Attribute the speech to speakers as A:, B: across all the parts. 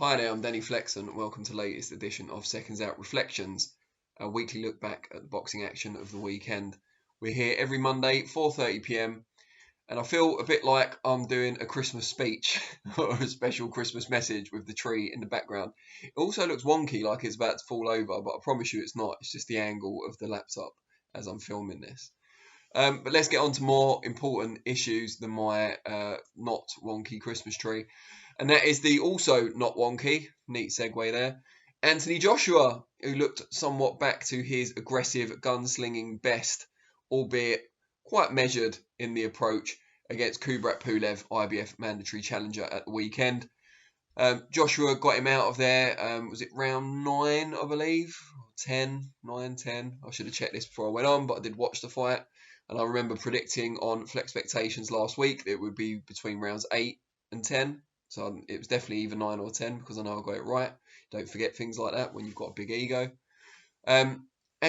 A: Hi there, I'm Danny Flexen. Welcome to the latest edition of SecondsOut ReFLEXions, a weekly look back at the boxing action of the weekend. We're here every Monday, 4:30 p.m, and I feel a bit like I'm doing a Christmas speech or a special Christmas message with the tree in the background. It also looks wonky, like it's about to fall over, but I promise you it's not. It's just the angle of the laptop as I'm filming this. But let's get on to more important issues than my not wonky Christmas tree. And that is the also not wonky, neat segue there, Anthony Joshua, who looked somewhat back to his aggressive gunslinging best, albeit quite measured in the approach against Kubrat Pulev, IBF mandatory challenger at the weekend. Joshua got him out of there, was it round 9, I believe? 10, 9, 10. I should have checked this before I went on, but I did watch the fight. And I remember predicting on ReFLEXions last week that it would be between rounds 8 and 10. So it was definitely either 9 or 10 because I know I got it right. Don't forget things like that when you've got a big ego. And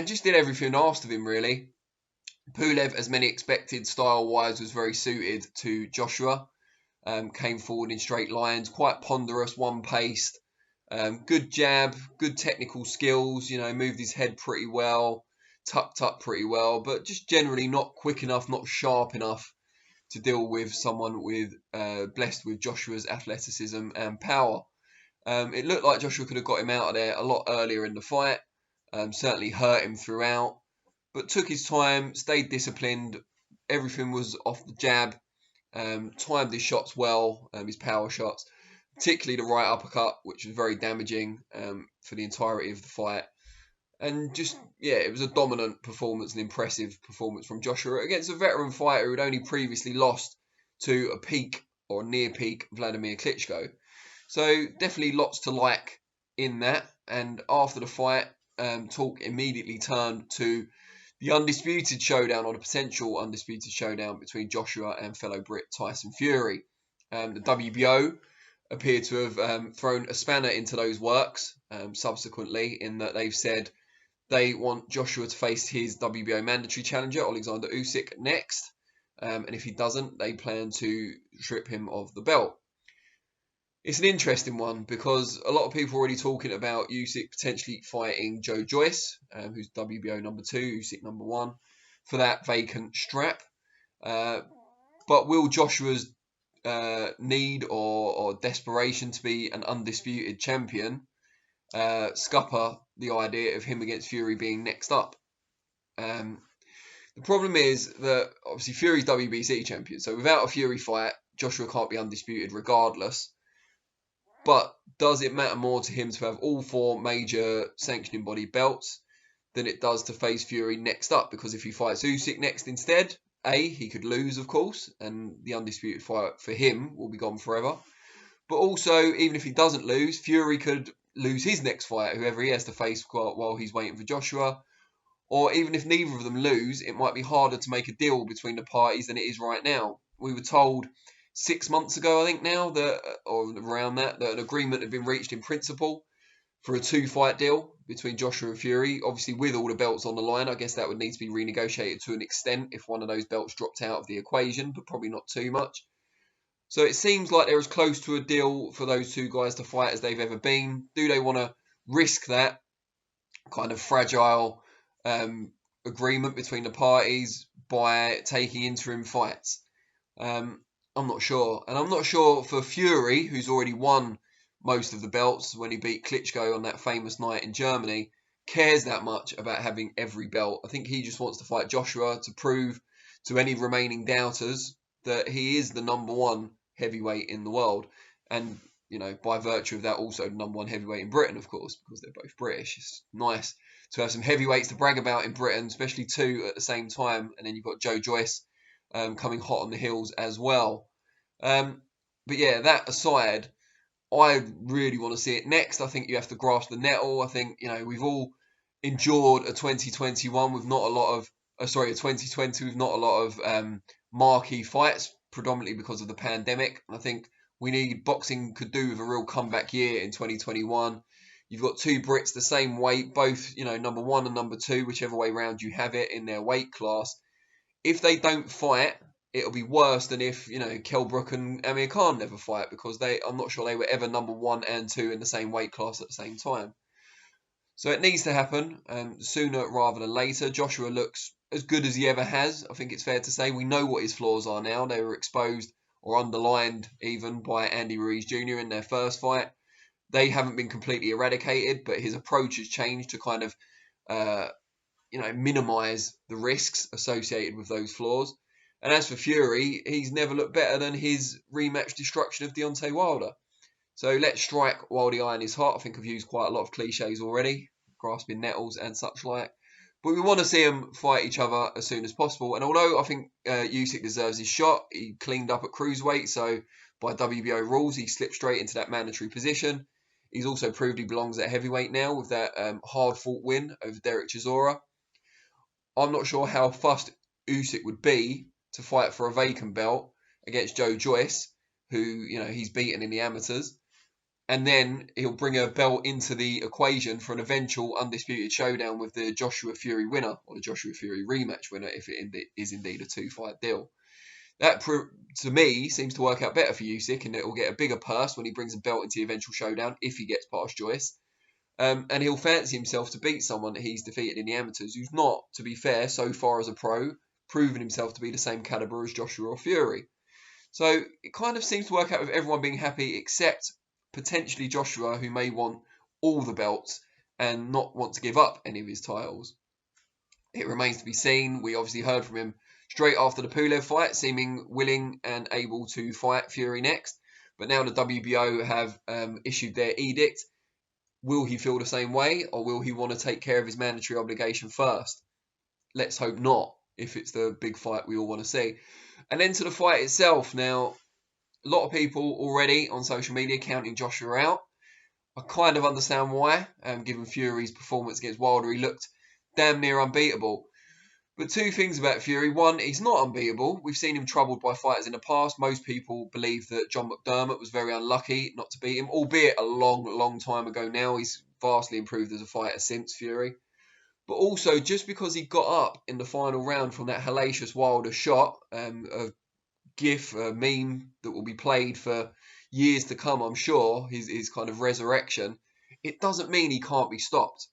A: just did everything asked of him, really. Pulev, as many expected, style-wise, was very suited to Joshua. Came forward in straight lines, quite ponderous, one-paced. Good jab, good technical skills, moved his head pretty well. Tucked up pretty well, but just generally not quick enough, not sharp enough to deal with someone with blessed with Joshua's athleticism and power. It looked like Joshua could have got him out of there a lot earlier in the fight, certainly hurt him throughout, but took his time, stayed disciplined, everything was off the jab, timed his shots well, his power shots, particularly the right uppercut, which was very damaging for the entirety of the fight. And just, yeah, it was a dominant performance, an impressive performance from Joshua against a veteran fighter who had only previously lost to a peak or near peak Vladimir Klitschko. So definitely lots to like in that. And after the fight, talk immediately turned to the undisputed showdown, or the potential undisputed showdown between Joshua and fellow Brit Tyson Fury. The WBO appeared to have thrown a spanner into those works subsequently, in that they've said they want Joshua to face his WBO mandatory challenger, Alexander Usyk, next. And if he doesn't, they plan to strip him of the belt. It's an interesting one because a lot of people are already talking about Usyk potentially fighting Joe Joyce, who's WBO number 2, Usyk number 1, for that vacant strap. But will Joshua's need or desperation to be an undisputed champion scupper the idea of him against Fury being next up? The problem is that obviously Fury's WBC champion, so without a Fury fight, Joshua can't be undisputed regardless. But does it matter more to him to have all 4 major sanctioning body belts than it does to face Fury next up? Because if he fights Usyk next instead, A, he could lose, of course, and the undisputed fight for him will be gone forever. But also, even if he doesn't lose, Fury could lose his next fight, whoever he has to face while he's waiting for Joshua. Or even if neither of them lose, it might be harder to make a deal between the parties than it is right now. We were told 6 months ago, I think now, or around that an agreement had been reached in principle for a 2-fight deal between Joshua and Fury. Obviously, with all the belts on the line, I guess that would need to be renegotiated to an extent if one of those belts dropped out of the equation, but probably not too much. So it seems like they're as close to a deal for those 2 guys to fight as they've ever been. Do they want to risk that kind of fragile agreement between the parties by taking interim fights? I'm not sure. And I'm not sure for Fury, who's already won most of the belts when he beat Klitschko on that famous night in Germany, cares that much about having every belt. I think he just wants to fight Joshua to prove to any remaining doubters that he is the number 1 heavyweight in the world. And, by virtue of that, also the number 1 heavyweight in Britain, of course, because they're both British. It's nice to have some heavyweights to brag about in Britain, especially 2 at the same time. And then you've got Joe Joyce coming hot on the heels as well. But yeah, that aside, I really want to see it next. I think you have to grasp the nettle. I think, we've all endured a 2021 with not a lot of, a 2020 with not a lot of marquee fights, predominantly because of the pandemic. And I think boxing could do with a real comeback year in 2021. You've got 2 Brits the same weight, both, number 1 and number 2, whichever way round you have it in their weight class. If they don't fight it'll be worse than if, you know, Kell Brook and Amir Khan never fight, because I'm not sure they were ever number 1 and 2 in the same weight class at the same time. So it needs to happen sooner rather than later. Joshua looks as good as he ever has. I think it's fair to say we know what his flaws are now. They were exposed or underlined even by Andy Ruiz Jr. in their first fight. They haven't been completely eradicated, but his approach has changed to kind of, you know, minimise the risks associated with those flaws. And as for Fury, he's never looked better than his rematch destruction of Deontay Wilder. So let's strike while the iron is hot. I think I've used quite a lot of cliches already, grasping nettles and such like. But we want to see them fight each other as soon as possible. And although I think Usyk deserves his shot, he cleaned up at cruiserweight, so by WBO rules, he slipped straight into that mandatory position. He's also proved he belongs at heavyweight now with that hard-fought win over Derek Chisora. I'm not sure how fussed Usyk would be to fight for a vacant belt against Joe Joyce, who, you know, he's beaten in the amateurs. And then he'll bring a belt into the equation for an eventual undisputed showdown with the Joshua Fury winner, or the Joshua Fury rematch winner, if it is indeed a 2-fight deal. That, to me, seems to work out better for Usyk, and it will get a bigger purse when he brings a belt into the eventual showdown, if he gets past Joyce. And he'll fancy himself to beat someone that he's defeated in the amateurs, who's not, to be fair, so far as a pro, proven himself to be the same caliber as Joshua or Fury. So it kind of seems to work out with everyone being happy, except potentially Joshua, who may want all the belts and not want to give up any of his titles. It remains to be seen. We obviously heard from him straight after the Pulev fight, seeming willing and able to fight Fury next. But now the WBO have issued their edict. Will he feel the same way, or will he want to take care of his mandatory obligation first? Let's hope not, if it's the big fight we all want to see. And then to the fight itself. Now, a lot of people already on social media counting Joshua out. I kind of understand why, given Fury's performance against Wilder. He looked damn near unbeatable. But two things about Fury. One, he's not unbeatable. We've seen him troubled by fighters in the past. Most people believe that John McDermott was very unlucky not to beat him, albeit a long, long time ago now. He's vastly improved as a fighter since Fury. But also, just because he got up in the final round from that hellacious Wilder shot, a gif, a meme that will be played for years to come, I'm sure, his kind of resurrection, it doesn't mean he can't be stopped.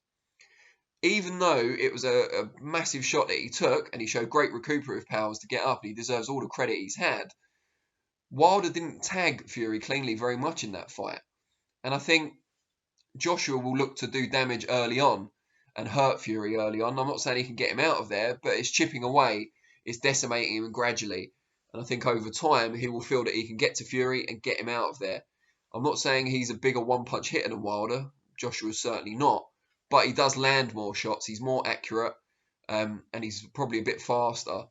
A: Even though it was a massive shot that he took, and he showed great recuperative powers to get up, and he deserves all the credit he's had, Wilder didn't tag Fury cleanly very much in that fight. And I think Joshua will look to do damage early on and hurt Fury early on. I'm not saying he can get him out of there, but it's chipping away, it's decimating him gradually. And I think over time, he will feel that he can get to Fury and get him out of there. I'm not saying he's a bigger one-punch hitter than Wilder. Joshua's certainly not. But he does land more shots. He's more accurate. And he's probably a bit faster.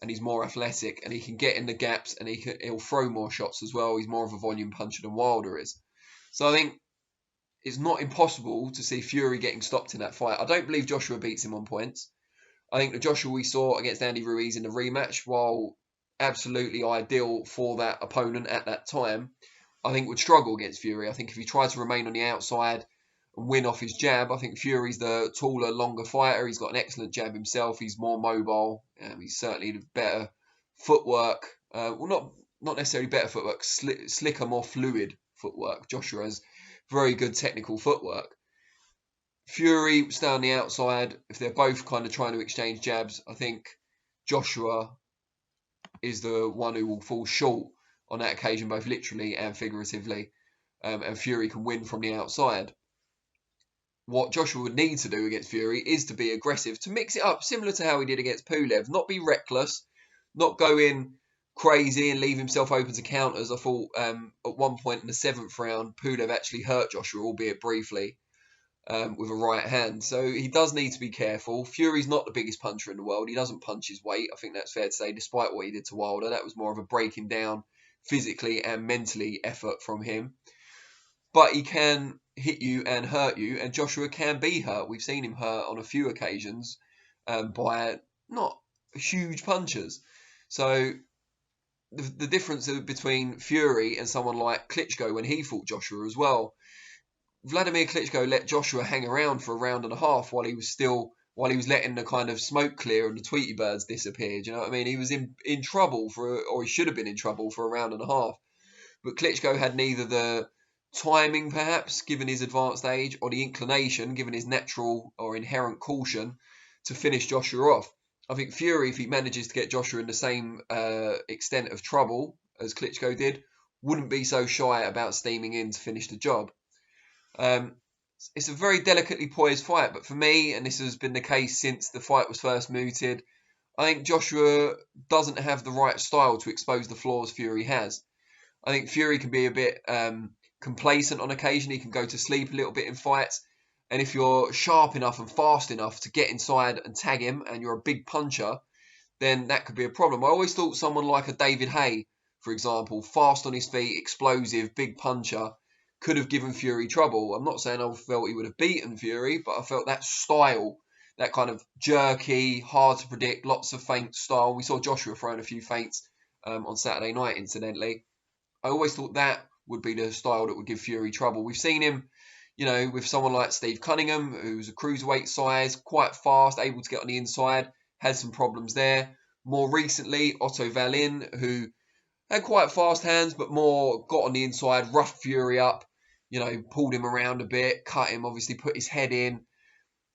A: And he's more athletic. And he can get in the gaps. And he'll throw more shots as well. He's more of a volume puncher than Wilder is. So I think it's not impossible to see Fury getting stopped in that fight. I don't believe Joshua beats him on points. I think the Joshua we saw against Andy Ruiz in the rematch, while absolutely ideal for that opponent at that time, I think would struggle against Fury. I think if he tried to remain on the outside and win off his jab, I think Fury's the taller, longer fighter. He's got an excellent jab himself. He's more mobile. He's certainly the better footwork. Well, not necessarily better footwork, slicker, more fluid footwork. Joshua has very good technical footwork. Fury stay on the outside. If they're both kind of trying to exchange jabs, I think Joshua is the one who will fall short on that occasion, both literally and figuratively, and Fury can win from the outside. What Joshua would need to do against Fury is to be aggressive, to mix it up, similar to how he did against Pulev. Not be reckless, not go in crazy and leave himself open to counters. I thought at one point in the 7th round, Pulev actually hurt Joshua, albeit briefly, with a right hand. So he does need to be careful. Fury's not the biggest puncher in the world. He doesn't punch his weight. I think that's fair to say, despite what he did to Wilder. That was more of a breaking down physically and mentally effort from him. But he can hit you and hurt you, and Joshua can be hurt. We've seen him hurt on a few occasions by not huge punches. So the difference between Fury and someone like Klitschko when he fought Joshua as well, Vladimir Klitschko let Joshua hang around for a round and a half while he was still while he was letting the kind of smoke clear and the Tweety birds disappear. Do you know what I mean? He was in trouble or he should have been in trouble for a round and a half. But Klitschko had neither the timing, perhaps, given his advanced age, or the inclination, given his natural or inherent caution, to finish Joshua off. I think Fury, if he manages to get Joshua in the same extent of trouble as Klitschko did, wouldn't be so shy about steaming in to finish the job. It's a very delicately poised fight, but for me, and this has been the case since the fight was first mooted, I think Joshua doesn't have the right style to expose the flaws Fury has. I think Fury can be a bit complacent on occasion. He can go to sleep a little bit in fights. And if you're sharp enough and fast enough to get inside and tag him, and you're a big puncher, then that could be a problem. I always thought someone like a David Haye, for example, fast on his feet, explosive, big puncher, could have given Fury trouble. I'm not saying I felt he would have beaten Fury, but I felt that style, that kind of jerky, hard to predict, lots of feint style. We saw Joshua throwing a few feints on Saturday night, incidentally. I always thought that would be the style that would give Fury trouble. We've seen him, with someone like Steve Cunningham, who's a cruiserweight size, quite fast, able to get on the inside, had some problems there. More recently, Otto Wallin, who had quite fast hands, but more got on the inside, roughed Fury up, pulled him around a bit, cut him, obviously put his head in.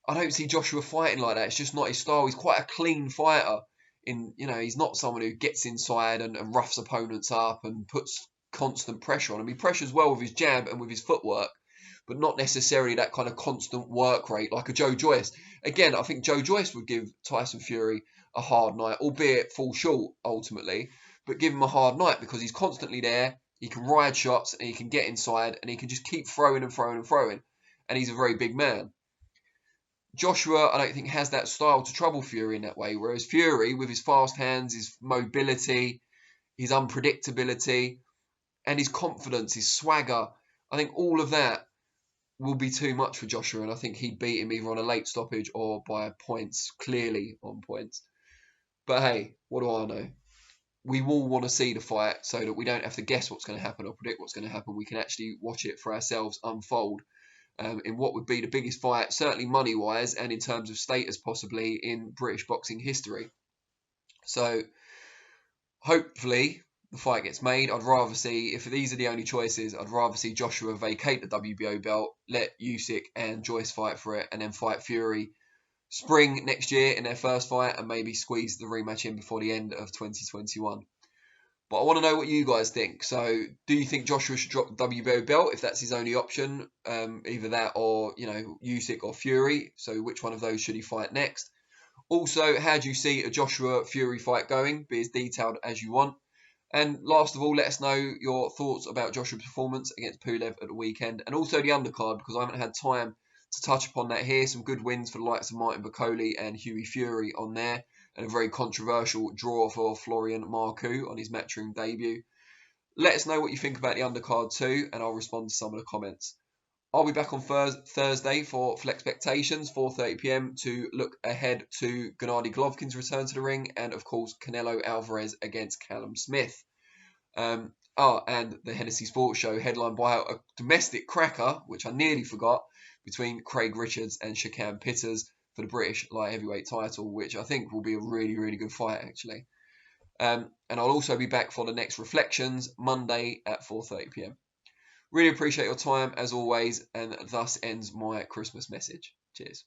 A: I don't see Joshua fighting like that. It's just not his style. He's quite a clean fighter. He's not someone who gets inside and roughs opponents up and puts constant pressure on him. He pressures well with his jab and with his footwork, but not necessarily that kind of constant work rate like a Joe Joyce. Again, I think Joe Joyce would give Tyson Fury a hard night, albeit fall short ultimately, but give him a hard night because he's constantly there. He can ride shots and he can get inside and he can just keep throwing and throwing and throwing. And he's a very big man. Joshua, I don't think, has that style to trouble Fury in that way, whereas Fury, with his fast hands, his mobility, his unpredictability, and his confidence, his swagger, I think all of that will be too much for Joshua, and I think he'd beat him either on a late stoppage or by points, clearly on points. But hey, what do I know? We all want to see the fight so that we don't have to guess what's going to happen or predict what's going to happen. We can actually watch it for ourselves unfold in what would be the biggest fight, certainly money-wise, and in terms of status possibly in British boxing history. So hopefully the fight gets made. I'd rather see, if these are the only choices, I'd rather see Joshua vacate the WBO belt, let Usyk and Joyce fight for it, and then fight Fury spring next year in their first fight and maybe squeeze the rematch in before the end of 2021. But I want to know what you guys think. So do you think Joshua should drop the WBO belt if that's his only option? Either that or, Usyk or Fury. So which one of those should he fight next? Also, how do you see a Joshua-Fury fight going? Be as detailed as you want. And last of all, let us know your thoughts about Joshua's performance against Pulev at the weekend. And also the undercard, because I haven't had time to touch upon that here. Some good wins for the likes of Martin Bakole and Hughie Fury on there. And a very controversial draw for Florian Marcoux on his Matchroom debut. Let us know what you think about the undercard too, and I'll respond to some of the comments. I'll be back on Thursday for FLEXpectations, 4:30 PM, to look ahead to Gennady Golovkin's return to the ring, and of course Canelo Alvarez against Callum Smith. And the Hennessy Sports Show, headlined by a domestic cracker, which I nearly forgot, between Craig Richards and Shakan Pitters for the British light heavyweight title, which I think will be a really, really good fight, actually. And I'll also be back for the next ReFLEXions, Monday at 4:30 PM. Really appreciate your time, as always, and thus ends my Christmas message. Cheers.